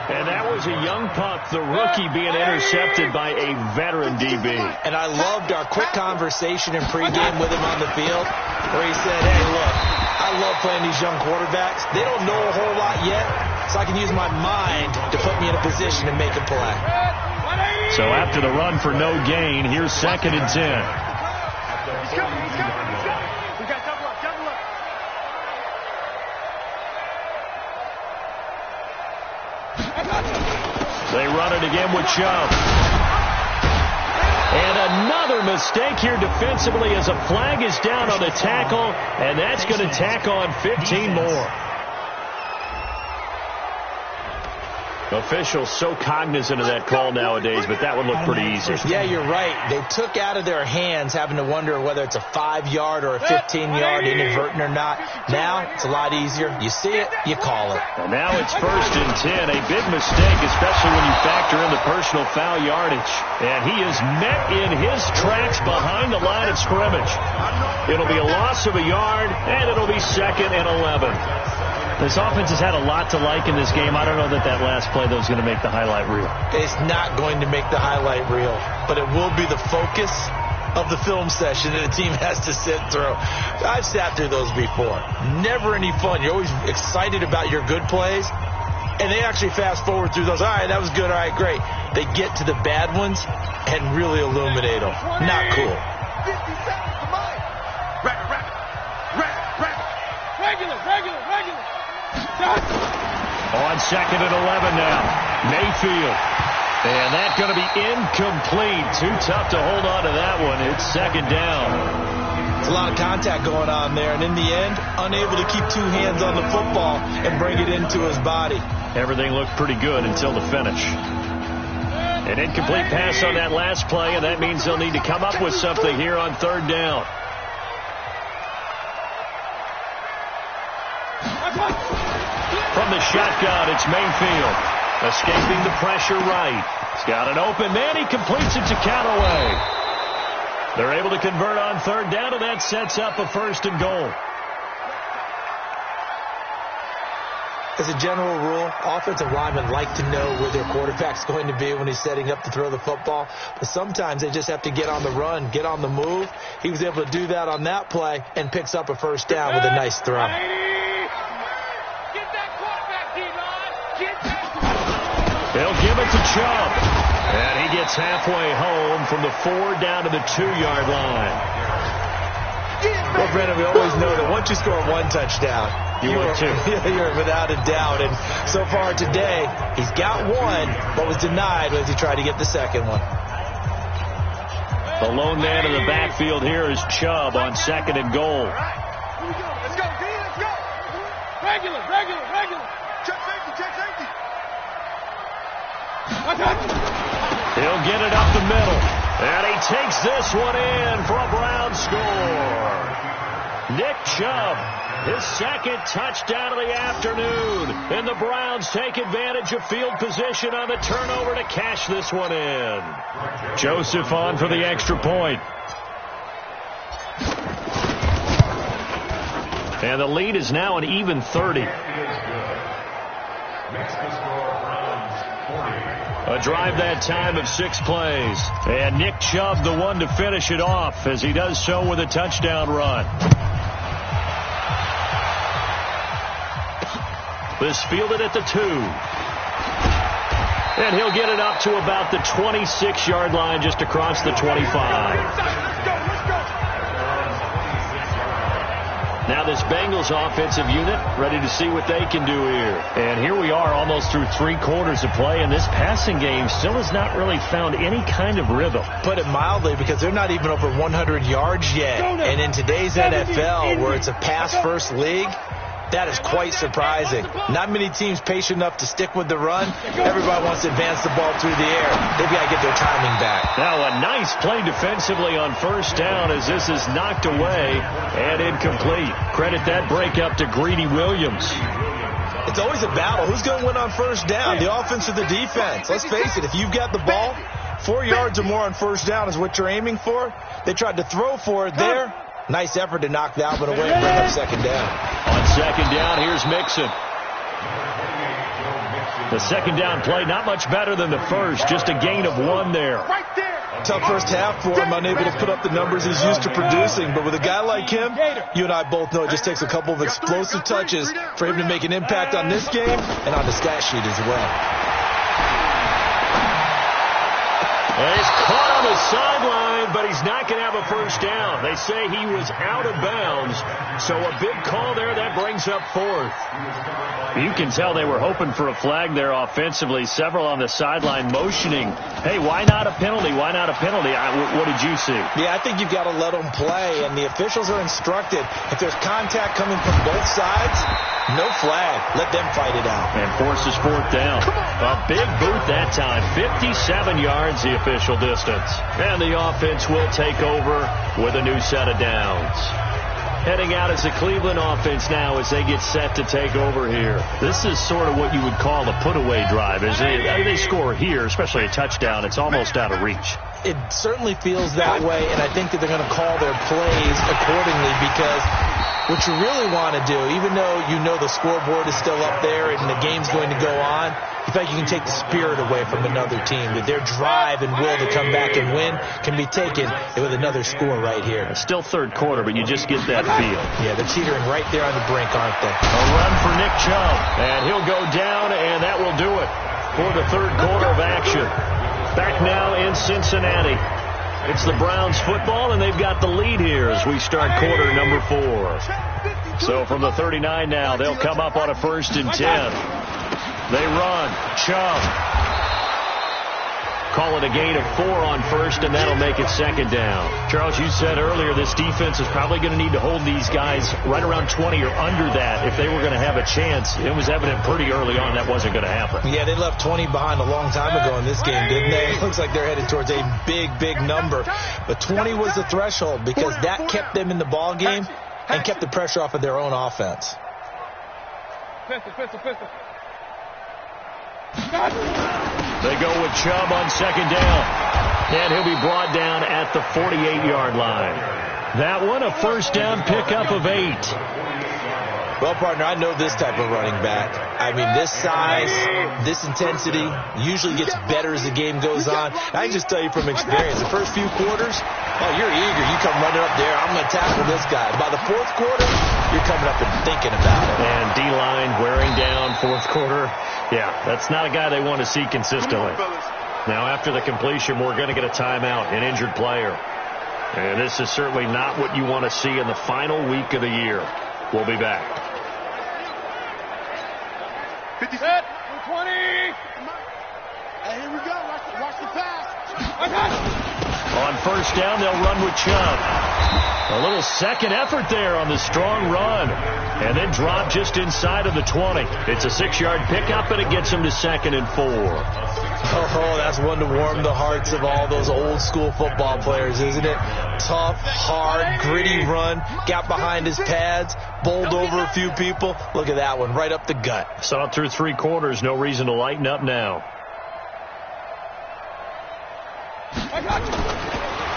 And that was a young pup, the rookie being intercepted by a veteran DB. And I loved our quick conversation in pregame with him on the field where he said, hey, look, I love playing these young quarterbacks. They don't know a whole lot yet, so I can use my mind to put me in a position to make a play. So after the run for no gain, here's 2nd and 10. Let's go. We got double up. They run it again with Chubb. And another mistake here defensively as a flag is down on the tackle, and that's going to tack on 15 more. Officials so cognizant of that call nowadays, but that would look pretty easy. Yeah, you're right. They took out of their hands having to wonder whether it's a 5-yard or a 15-yard, inadvertent or not. Now, it's a lot easier. You see it, you call it. And now it's 1st and 10. A big mistake, especially when you factor in the personal foul yardage. And he is met in his tracks behind the line of scrimmage. It'll be a loss of a yard, and it'll be 2nd and 11. This offense has had a lot to like in this game. I don't know that last play, though, is going to make the highlight reel. It's not going to make the highlight reel, but it will be the focus of the film session that a team has to sit through. I've sat through those before. Never any fun. You're always excited about your good plays, and they actually fast forward through those. All right, that was good. All right, great. They get to the bad ones and really illuminate them. Not cool. 50 seconds to mine. Regular. On 2nd and 11 now. Mayfield. And that's going to be incomplete. Too tough to hold on to that one. It's 2nd down. There's a lot of contact going on there, and in the end, unable to keep two hands on the football and bring it into his body. Everything looked pretty good until the finish. An incomplete pass on that last play, and that means they'll need to come up with something here on third down. From the shotgun, it's Mayfield. Escaping the pressure right. He's got an open man. He completes it to Callaway. They're able to convert on third down, and that sets up a 1st and goal. As a general rule, offensive linemen like to know where their quarterback's going to be when he's setting up to throw the football. But sometimes they just have to get on the run, get on the move. He was able to do that on that play and picks up a 1st down with a nice throw. They'll give it to Chubb. And he gets halfway home from the 4 down to the 2-yard line. Well, Brennan, we always know that once you score one touchdown, you're without a doubt. And so far today, he's got one, but was denied as he tried to get the second one. The lone man in the backfield here is Chubb on 2nd and goal. Let's go, D, let's go. Regular. Check safety. He'll get it up the middle. And he takes this one in for a Brown score. Nick Chubb, his 2nd touchdown of the afternoon. And the Browns take advantage of field position on the turnover to cash this one in. Joseph on for the extra point. And the lead is now an even 30. A drive that time of 6 plays. And Nick Chubb the one to finish it off as he does so with a touchdown run. This fielded at the 2. And he'll get it up to about the 26-yard line just across the 25. Now this Bengals offensive unit ready to see what they can do here. And here we are almost through 3 quarters of play, and this passing game still has not really found any kind of rhythm. Put it mildly, because they're not even over 100 yards yet. And in today's NFL, where it's a pass-first league, that is quite surprising. Not many teams patient enough to stick with the run. Everybody wants to advance the ball through the air. They've got to get their timing back. Now a nice play defensively on 1st down as this is knocked away and incomplete. Credit that breakup to Greedy Williams. It's always a battle. Who's going to win on 1st down, the offense or the defense? Let's face it, if you've got the ball, 4 yards or more on 1st down is what you're aiming for. They tried to throw for it there. Nice effort to knock that one away and bring up 2nd down. On 2nd down, here's Mixon. The 2nd down play, not much better than the first, just a gain of 1 there. Tough first half for him, unable to put up the numbers he's used to producing. But with a guy like him, you and I both know it just takes a couple of explosive touches for him to make an impact on this game and on the stat sheet as well. And he's caught on the sideline, but he's not going to have a 1st down. They say he was out of bounds, so a big call there that brings up 4th. You can tell they were hoping for a flag there offensively. Several on the sideline motioning, hey, why not a penalty? Why not a penalty? What did you see? Yeah, I think you've got to let them play, and the officials are instructed. If there's contact coming from both sides, no flag. Let them fight it out. And forces 4th down. A big boot that time. 57 yards the official distance. And the offense will take over with a new set of downs. Heading out as the Cleveland offense now as they get set to take over here. This is sort of what you would call a put-away drive. As they score here, especially a touchdown, it's almost out of reach. It certainly feels that way, and I think that they're going to call their plays accordingly, because what you really want to do, even though you know the scoreboard is still up there and the game's going to go on, you feel like you can take the spirit away from another team, that their drive and will to come back and win can be taken with another score right here. It's still 3rd quarter, but you just get that feel. Yeah, they're teetering right there on the brink, aren't they? A run for Nick Chubb, and he'll go down, and that will do it for the 3rd quarter of action. Back now in Cincinnati. It's the Browns football, and they've got the lead here as we start quarter number 4. So from the 39 now, they'll come up on a 1st and 10. They run. Chubb. call it a gain of 4 on first, and that'll make it second down. Charles, you said earlier this defense is probably going to need to hold these guys right around 20 or under that if they were going to have a chance. It was evident pretty early on that wasn't going to happen. Yeah, they left 20 behind a long time ago in this game, didn't they? It looks like they're headed towards a big, big number. But 20 was the threshold because that kept them in the ball game and kept the pressure off of their own offense. Pistol. They go with Chubb on second down. And he'll be brought down at the 48-yard line. That one, a first down pickup of 8. Well, partner, I know this type of running back. I mean, this size, this intensity usually gets better as the game goes on. I can just tell you from experience, the first few quarters, oh, you're eager. You come running up there. I'm going to tackle this guy. By the fourth quarter, you're coming up and thinking about it. And D-line wearing down fourth quarter. Yeah, that's not a guy they want to see consistently. Now, after the completion, we're going to get a timeout, an injured player. And this is certainly not what you want to see in the final week of the year. We'll be back. 50 set. 20. Hey, here we go. Watch the pass. On first down, they'll run with Chubb. A little second effort there on the strong run. And then drop just inside of the 20. It's a 6-yard pickup, and it gets them to 2nd and 4. Oh, that's one to warm the hearts of all those old school football players, isn't it? Tough, hard, gritty run. Got behind his pads, bowled over a few people. Look at that one, right up the gut. Saw it through 3 quarters. No reason to lighten up now.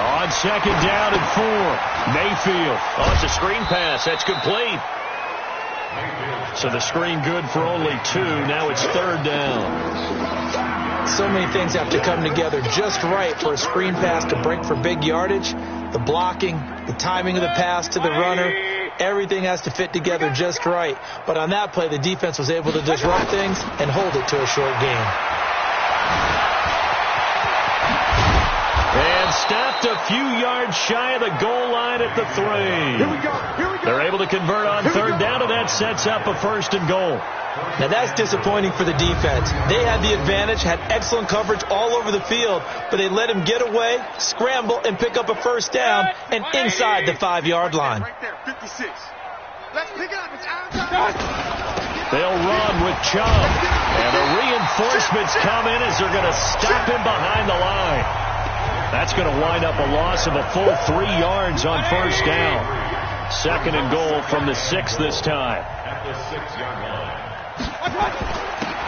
On second down and 4. Mayfield. Oh, it's a screen pass. That's complete. So the screen good for only 2. Now it's 3rd down. So many things have to come together just right for a screen pass to break for big yardage. The blocking, the timing of the pass to the runner, everything has to fit together just right. But on that play, the defense was able to disrupt things and hold it to a short game. And stopped a few yards shy of the goal line at the 3. Here we go. They're able to convert on 3rd down, and that sets up a 1st and goal. Now, that's disappointing for the defense. They had the advantage, had excellent coverage all over the field, but they let him get away, scramble, and pick up a 1st down and inside the 5-yard line. Right there, 56. Let's pick it up. It's out. They'll run with Chubb. And the reinforcements come in as they're going to stop him behind the line. That's going to wind up a loss of a full 3 yards on 1st down. 2nd and goal from the 6 this time. At the 6-yard line.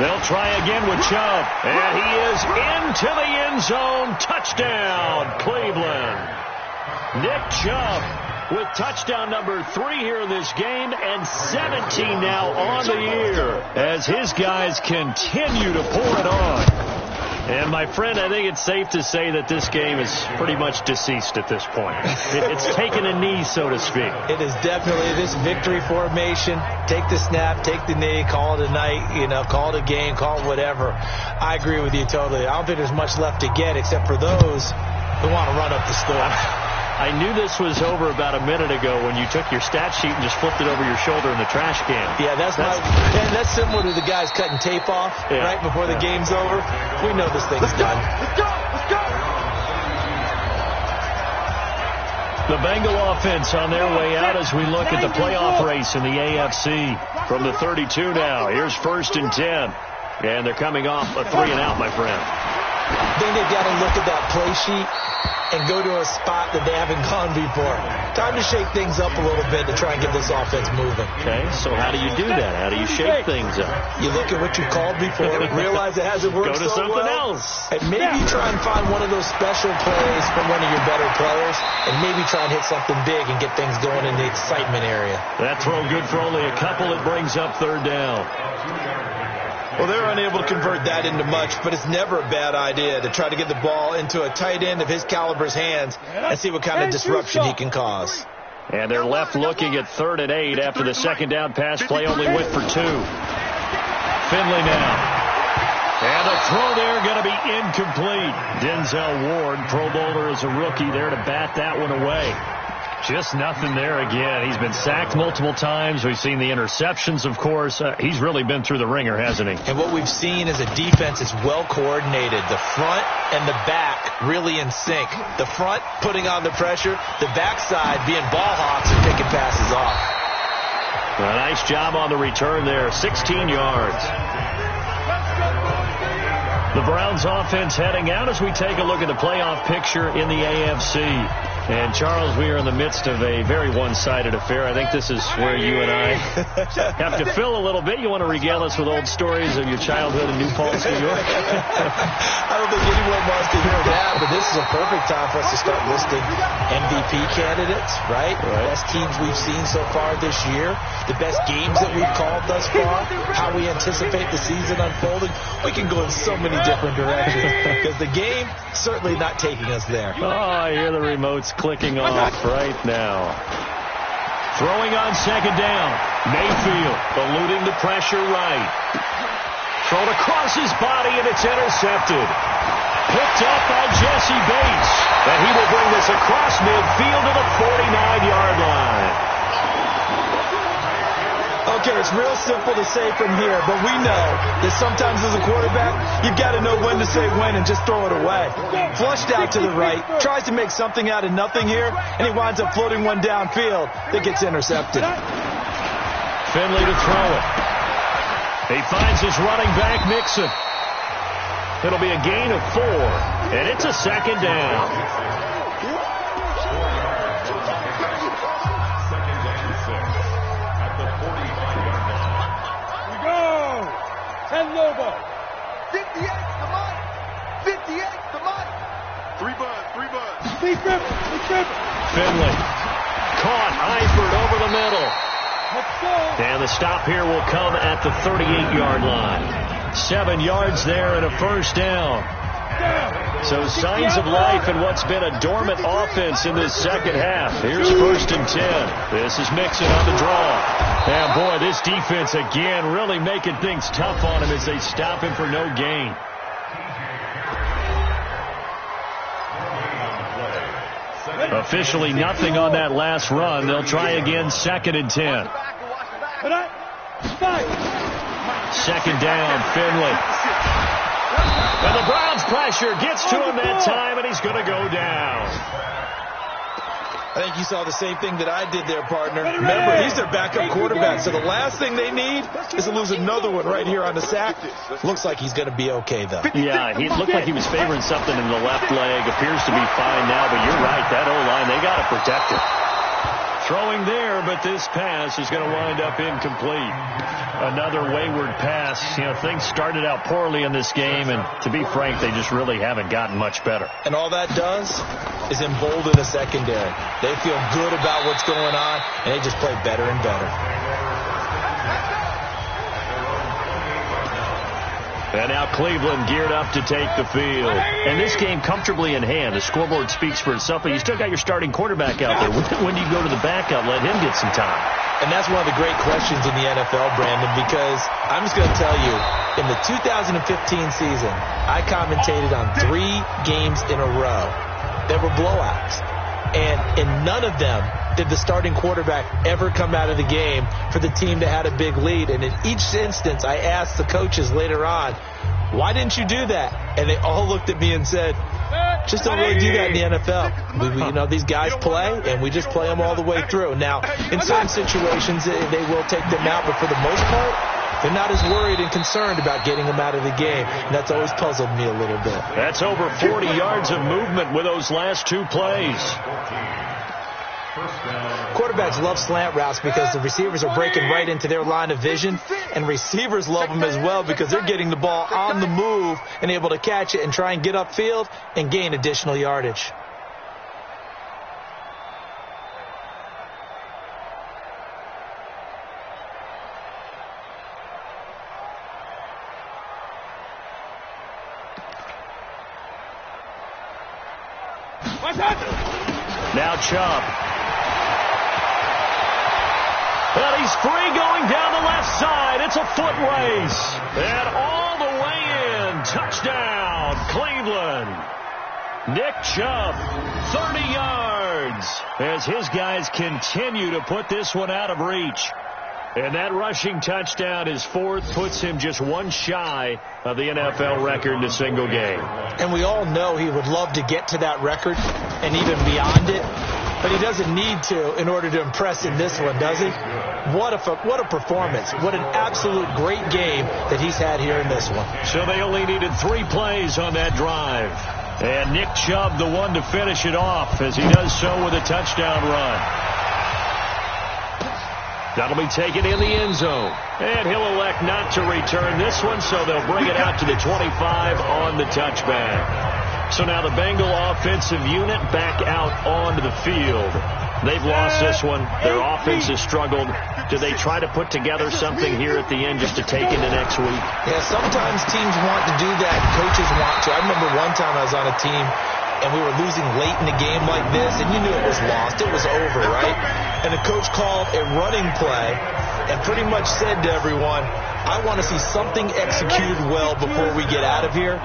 They'll try again with Chubb. And he is into the end zone. Touchdown, Cleveland. Nick Chubb with touchdown number 3 here in this game, and 17 now on the year as his guys continue to pour it on. And, my friend, I think it's safe to say that this game is pretty much deceased at this point. It's taken a knee, so to speak. It is definitely this victory formation. Take the snap, take the knee, call it a night, call it a game, call it whatever. I agree with you totally. I don't think there's much left to get except for those who want to run up the score. I knew this was over about a minute ago when you took your stat sheet and just flipped it over your shoulder in the trash can. Yeah, that's similar to the guys cutting tape off right before the game's over. We know this thing's done. Let's go. The Bengal offense on their way out as we look at the playoff race in the AFC. From the 32 now, here's 1st and 10. And they're coming off a 3-and-out, my friend. I think they've got to look at that play sheet and go to a spot that they haven't gone before. Time to shake things up a little bit to try and get this offense moving. Okay, so how do you do that? How do you shake things up? You look at what you called before, realize it hasn't worked so well. Go to something else. And maybe try and find one of those special plays from one of your better players, and maybe try and hit something big and get things going in the excitement area. That throw good for only a couple. It brings up 3rd down. Well, they're unable to convert that into much, but it's never a bad idea to try to get the ball into a tight end of his caliber's hands and see what kind of disruption he can cause. And they're left looking at 3rd and 8 after the 2nd down pass play only went for 2. Finley now. And the throw there going to be incomplete. Denzel Ward, Pro Bowler as a rookie, there to bat that one away. Just nothing there again. He's been sacked multiple times. We've seen the interceptions, of course. He's really been through the ringer, hasn't he? And what we've seen is a defense that's well coordinated. The front and the back really in sync. The front putting on the pressure. The backside being ball hawks and picking passes off. A nice job on the return there. 16 yards. The Browns offense heading out as we take a look at the playoff picture in the AFC. And, Charles, we are in the midst of a very one-sided affair. I think this is where you and I have to fill a little bit. You want to regale us with old stories of your childhood in New Paltz, New York? I don't think anyone wants to hear that, but this is a perfect time for us to start listing MVP candidates, right? The best teams we've seen so far this year, the best games that we've called thus far, how we anticipate the season unfolding. We can go in so many different directions because the game certainly not taking us there. Oh, I hear the remotes clicking off right now. Throwing on second down. Mayfield eluding the pressure right. Thrown across his body, and it's intercepted. Picked up by Jesse Bates. And he will bring this across midfield to the 49-yard line. Okay, it's real simple to say from here, but we know that sometimes as a quarterback, you've got to know when to say when and just throw it away. Flushed out to the right, tries to make something out of nothing here, and he winds up floating one downfield that gets intercepted. Finley to throw it. He finds his running back, Mixon. It'll be a gain of 4, and it's a second down. And Lobo. 58's the money. 58's the money. 3 bucks. Be triple. Finley. Caught. Eifert over the middle. Let's go. And the stop here will come at the 38-yard line. 7 yards there and a first down. So signs of life in what's been a dormant offense in this second half. Here's 1st and 10. This is Mixon on the draw. And, boy, this defense again really making things tough on him as they stop him for no gain. Officially nothing on that last run. They'll try again, 2nd and 10. Second down, Finley. And the Browns pressure gets to him that time, and he's going to go down. I think you saw the same thing that I did there, partner. Remember, he's their backup quarterback, so the last thing they need is to lose another one right here on the sack. Looks like he's going to be okay, though. Yeah, he looked like he was favoring something in the left leg. Appears to be fine now, but you're right. That O-line, they got to protect it. Throwing there, but this pass is going to wind up incomplete. Another wayward pass. You know, things started out poorly in this game, and to be frank, they just really haven't gotten much better. And all that does is embolden the secondary. They feel good about what's going on, and they just play better and better. And now Cleveland geared up to take the field. And this game comfortably in hand. The scoreboard speaks for itself, but you still got your starting quarterback out there. When do you go to the backup? Let him get some time. And that's one of the great questions in the NFL, Brandon, because I'm just going to tell you, in the 2015 season, I commentated on 3 games in a row. They were blowouts. And in none of them did the starting quarterback ever come out of the game for the team that had a big lead. And in each instance, I asked the coaches later on, why didn't you do that? And they all looked at me and said, just don't really do that in the NFL. You know, these guys play, and we just play them all the way through. Now, in certain situations, they will take them out, but for the most part, they're not as worried and concerned about getting them out of the game. And that's always puzzled me a little bit. That's over 40 yards of movement with those last 2 plays. Quarterbacks love slant routes because the receivers are breaking right into their line of vision, and receivers love them as well because they're getting the ball on the move and able to catch it and try and get upfield and gain additional yardage. Now Chubb. But he's free going down the left side. It's a foot race. And all the way in. Touchdown, Cleveland. Nick Chubb, 30 yards, as his guys continue to put this one out of reach. And that rushing touchdown, his fourth, puts him just one shy of the NFL record in a single game. And we all know he would love to get to that record and even beyond it, but he doesn't need to in order to impress in this one, does he? What a performance. What an absolute great game that he's had here in this one. So they only needed 3 plays on that drive. And Nick Chubb, the one to finish it off, as he does so with a touchdown run. That'll be taken in the end zone. And he'll elect not to return this one, so they'll bring it out to the 25 on the touchback. So now the Bengal offensive unit back out onto the field. They've lost this one. Their offense has struggled. Do they try to put together something here at the end just to take into next week? Yeah, sometimes teams want to do that. Coaches want to. I remember one time I was on a team, and we were losing late in the game like this, and you knew it was lost. It was over, right? And the coach called a running play and pretty much said to everyone, I want to see something executed well before we get out of here.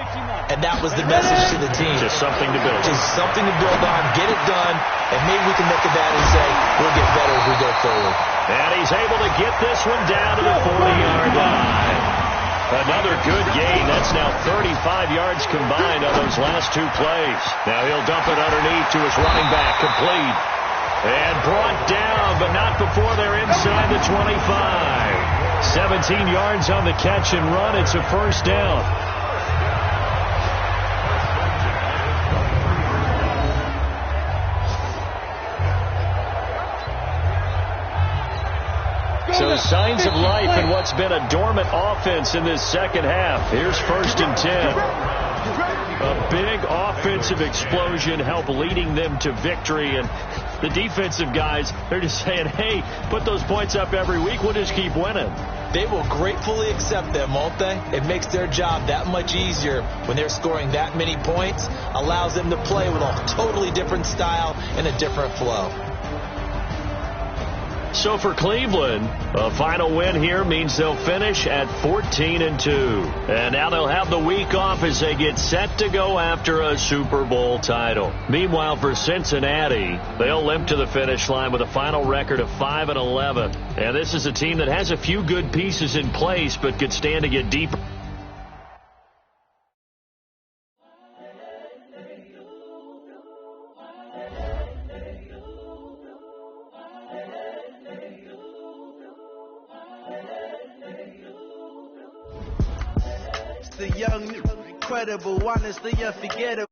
And that was the message to the team. Just something to build. Just something to build on, get it done, and maybe we can look at that and say, we'll get better as we go forward. And he's able to get this one down to the 40-yard line. Another good gain. That's now 35 yards combined on those last 2 plays. Now he'll dump it underneath to his running back, complete. And brought down, but not before they're inside the 25. 17 yards on the catch and run. It's a first down. So signs of life in what's been a dormant offense in this second half. Here's 1st and 10. A big offensive explosion helped leading them to victory. And the defensive guys, they're just saying, hey, put those points up every week. We'll just keep winning. They will gratefully accept them, won't they? It makes their job that much easier when they're scoring that many points. Allows them to play with a totally different style and a different flow. So for Cleveland, a final win here means they'll finish at 14-2. And now they'll have the week off as they get set to go after a Super Bowl title. Meanwhile, for Cincinnati, they'll limp to the finish line with a final record of 5-11. And this is a team that has a few good pieces in place, but could stand to get deeper. The young, incredible, honestly unforgettable.